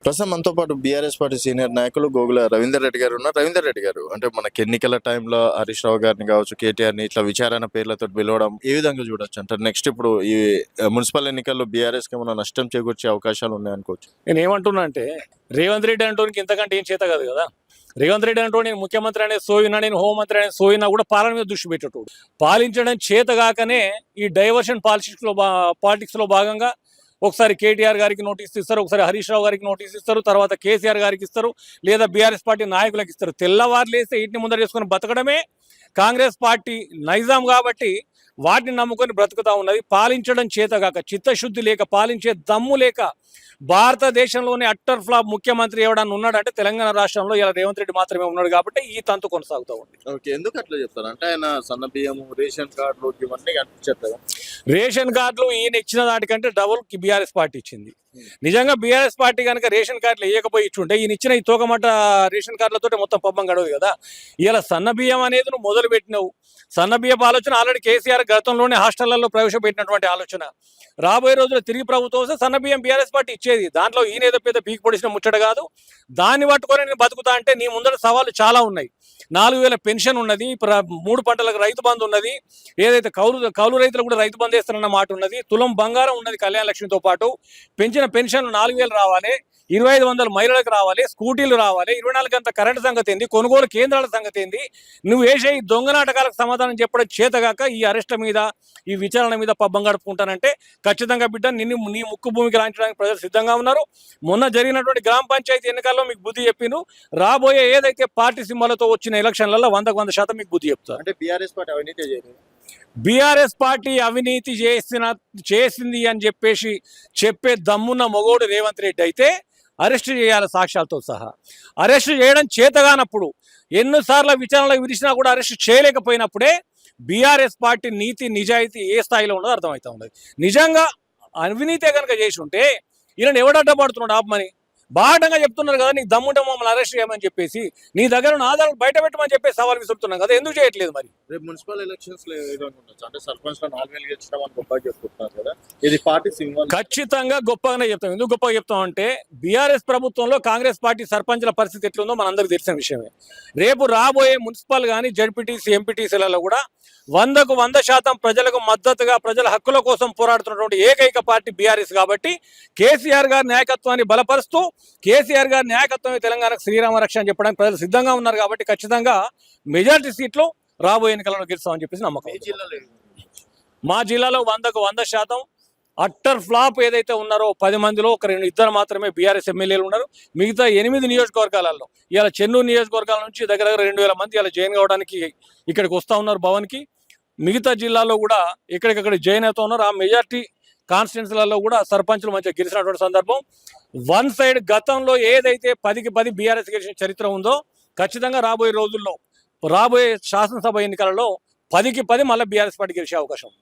ప్రస్తుతం మనతో పాటు బీఆర్ఎస్ పార్టీ సీనియర్ నాయకులు గోగుల రవీందర్ రెడ్డి గారు ఉన్నారు. రవీందర్ రెడ్డి గారు, అంటే మనకి ఎన్నికల టైంలో హరీష్ రావు గారిని కావచ్చు, కేటీఆర్ని ఇట్లా విచారణ పేర్లతో పిలవడం ఏ విధంగా చూడొచ్చు అంటారు? నెక్స్ట్ ఇప్పుడు ఈ మున్సిపల్ ఎన్నికల్లో బీఆర్ఎస్కి ఏమైనా నష్టం చేకూర్చే అవకాశాలు ఉన్నాయనుకోవచ్చు. నేను ఏమంటున్నా అంటే రేవంత్ రెడ్డి అంటోనికి ఇంతకంటే ఏం చేత కాదు కదా. రేవంత్ రెడ్డి అంటూ నేను ముఖ్యమంత్రి అనేది సోయినా, నేను హోంమంత్రి అనేది సోయినా కూడా పాలన మీద దృష్టి పెట్టేటోడు. పాలించడం చేతగాకనే ఈ డైవర్షన్ పాలిటిక్స్ లో భాగంగా ఒకసారి కేటీఆర్ గారికి నోటీస్ ఇస్తారు, ఒకసారి హరీష్ రావు గారికి నోటీస్ ఇస్తారు, తర్వాత కేసీఆర్ గారికి ఇస్తారు, లేదా బీఆర్ఎస్ పార్టీ నాయకులకు ఇస్తారు. తెల్లవారు లేస్తే ఇంటిని ముందర చేసుకుని బతకడమే కాంగ్రెస్ పార్టీ నైజాం. కాబట్టి వాటిని నమ్ముకొని బ్రతుకుతా ఉన్నది. పాలించడం చేతగాక, చిత్తశుద్ధి లేక, పాలించే దమ్ము లేక భారతదేశంలోనే అట్టర్ ఫ్లాప్ ముఖ్యమంత్రి ఎవడన్నా ఉన్నాడంటే తెలంగాణ రాష్ట్రంలో ఇలా రేవంత్ రెడ్డి మాత్రమే ఉన్నాడు. కాబట్టి ఈ తంతు కొనసాగుతూ ఉంది. ఓకే, ఎందుకు అట్లా చెప్తారు అంటే ఆయన సన్న బియ్యము, రేషన్ కార్డులు ఇవన్నీ కనిపించట్లేదు. రేషన్ కార్డులు ఈయన ఇచ్చిన దాటికంటే డబుల్ బీఆర్ఎస్ పార్టీ ఇచ్చింది. నిజంగా బీఆర్ఎస్ పార్టీ కనుక రేషన్ కార్డులు వేయకపోయి ఇచ్చుంటే ఈయన ఇచ్చిన ఈ తోకమట రేషన్ కార్డులతో మొత్తం పబ్బం గడవదు కదా. ఇలా సన్న బియ్యం అనేది నువ్వు మొదలు పెట్టినావు. సన్న బియ్యపు ఆలోచన ఆల్రెడీ కేసీఆర్ గతంలోనే హాస్టళ్లలో ప్రవేశపెట్టినటువంటి ఆలోచన. రాబోయే రోజుల్లో తిరిగి ప్రభుత్వం వస్తే సన్న బియ్యం బీఆర్ఎస్ పార్టీ ఇచ్చేది. దాంట్లో ఈయన ఏదో పెద్ద పీకి పొడిచిన ముచ్చట కాదు. దాన్ని పట్టుకొని నేను బతుకుతా అంటే నీ ముందర సవాళ్ళు చాలా ఉన్నాయి. 4000 పెన్షన్ ఉన్నది, 3 పంటలకు రైతు బంధు ఉన్నది, ఏదైతే కౌలు రైతులు కూడా రైతు బంధు వేస్తారన్న మాట ఉన్నది, తులం బంగారం ఉన్నది కళ్యాణ లక్ష్మితో పాటు, పెంచిన పెన్షన్లు 4000 రావాలి, 2500 మహిళలకు రావాలి, స్కూటీలు రావాలి, 24 గంటల కరెంటు సంగతి ఏంది, కొనుగోలు కేంద్రాల సంగతి ఏంది, నువ్వు వేసే ఈ దొంగ నాటకాలకు సమాధానం చెప్పడం చేతగాక ఈ అరెస్ట్ల మీద, ఈ విచారణ మీద పబ్బం గడుపుకుంటానంటే ఖచ్చితంగా బిడ్డ నీ ముక్కు భూమికి రాయించడానికి ప్రజలు సిద్ధంగా ఉన్నారు. మొన్న జరిగినటువంటి గ్రామ పంచాయతీ ఎన్నికల్లో మీకు బుద్ధి చెప్పిండు. రాబోయే ఏదైతే పార్టీ సింబలతో వచ్చిన ఎలక్షన్లలో 100% మీకు బుద్ధి చెప్తారు. అంటే బీఆర్ఎస్ పార్టీ అవినీతి చేయలేదు, బీఆర్ఎస్ పార్టీ అవినీతి చేసింది అని చెప్పే దమ్మున్న మొగోడు రేవంత్ రెడ్డి అయితే అరెస్ట్ చేయాలి సాక్ష్యాలతో సహా. అరెస్ట్ చేయడం చేతగానప్పుడు, ఎన్నిసార్లు విచారణలకు విధిచినా కూడా అరెస్ట్ చేయలేకపోయినప్పుడే బీఆర్ఎస్ పార్టీ నీతి నిజాయితీ ఏ స్థాయిలో ఉన్నదో అర్థమవుతా ఉన్నది. నిజంగా అవినీతే కనుక చేసి ఉంటే ఈయన ఎవడడ్డపడుతున్నాడు ఆపమని బాటంగా చెప్తున్నారు కదా. నీకు దమ్ముంటే మమ్మల్ని అరెస్ట్ చేయమని చెప్పేసి, నీ దగ్గర ఉన్న ఆధారాలు బయట పెట్టమని చెప్పేసి సవాల్ విసురుతున్నాం కదా. ఎందుకు చేయట్లేదు మరి? రేపు మున్సిపల్ ఎలక్షన్స్ లో అంటే సర్పంచ్ లో 4000 ఇచ్చడం అని గొప్పగా చెప్పుకుంటున్నారు కదా. ఇది పార్టీ సింబల్. ఖచ్చితంగా గొప్పగానే చెప్తాం. ఎందుకు గొప్పగా చెప్తాం అంటే బీఆర్ఎస్ ప్రభుత్వంలో కాంగ్రెస్ పార్టీ సర్పంచ్ల పరిస్థితి ఎట్లుందో మనందరికీ తెలిసిన విషయమే. రేపు రాబోయే మున్సిపల్ కానీ జడ్పీటీసీ ఎంపీటీసీలలో కూడా 100% ప్రజలకు మద్దతుగా, ప్రజల హక్కుల కోసం పోరాడుతున్నటువంటి ఏకైక పార్టీ బీఆర్ఎస్. కాబట్టి కేసీఆర్ గారి నాయకత్వాన్ని బలపరుస్తూ, కేసీఆర్ గారి నాయకత్వమే తెలంగాణకు శ్రీరామ రక్ష అని చెప్పడానికి ప్రజలు సిద్ధంగా ఉన్నారు. కాబట్టి ఖచ్చితంగా మెజారిటీ సీట్లు రాబోయే ఎన్నికలలో గెలుస్తామని చెప్పేసి నమ్మకం. మా జిల్లాలో 100% అట్టర్ ఫ్లాప్ ఏదైతే ఉన్నారో 10 మందిలో 2 మాత్రమే బీఆర్ఎస్ ఎమ్మెల్యేలు ఉన్నారు. మిగతా 8 నియోజకవర్గాలలో ఇలా చెన్నూరు నియోజకవర్గాల నుంచి దగ్గర 2000 మంది ఇలా జాయిన్ కావడానికి ఇక్కడికి వస్తూ ఉన్నారు భవన్కి. మిగతా జిల్లాలో కూడా ఎక్కడికక్కడ జాయిన్ అవుతూ ఉన్నారు. ఆ మెజార్టీ కాన్స్టిట్యున్సీలలో కూడా సర్పంచులు మంచిగా గెలిచినటువంటి సందర్భం. వన్ సైడ్ గతంలో ఏదైతే 10కి 10 బీఆర్ఎస్ గెలిచిన చరిత్ర ఉందో ఖచ్చితంగా రాబోయే రోజుల్లో, రాబోయే శాసనసభ ఎన్నికలలో 10కి 10 మళ్ళీ బీఆర్ఎస్ పార్టీ గెలిచే అవకాశం ఉంది.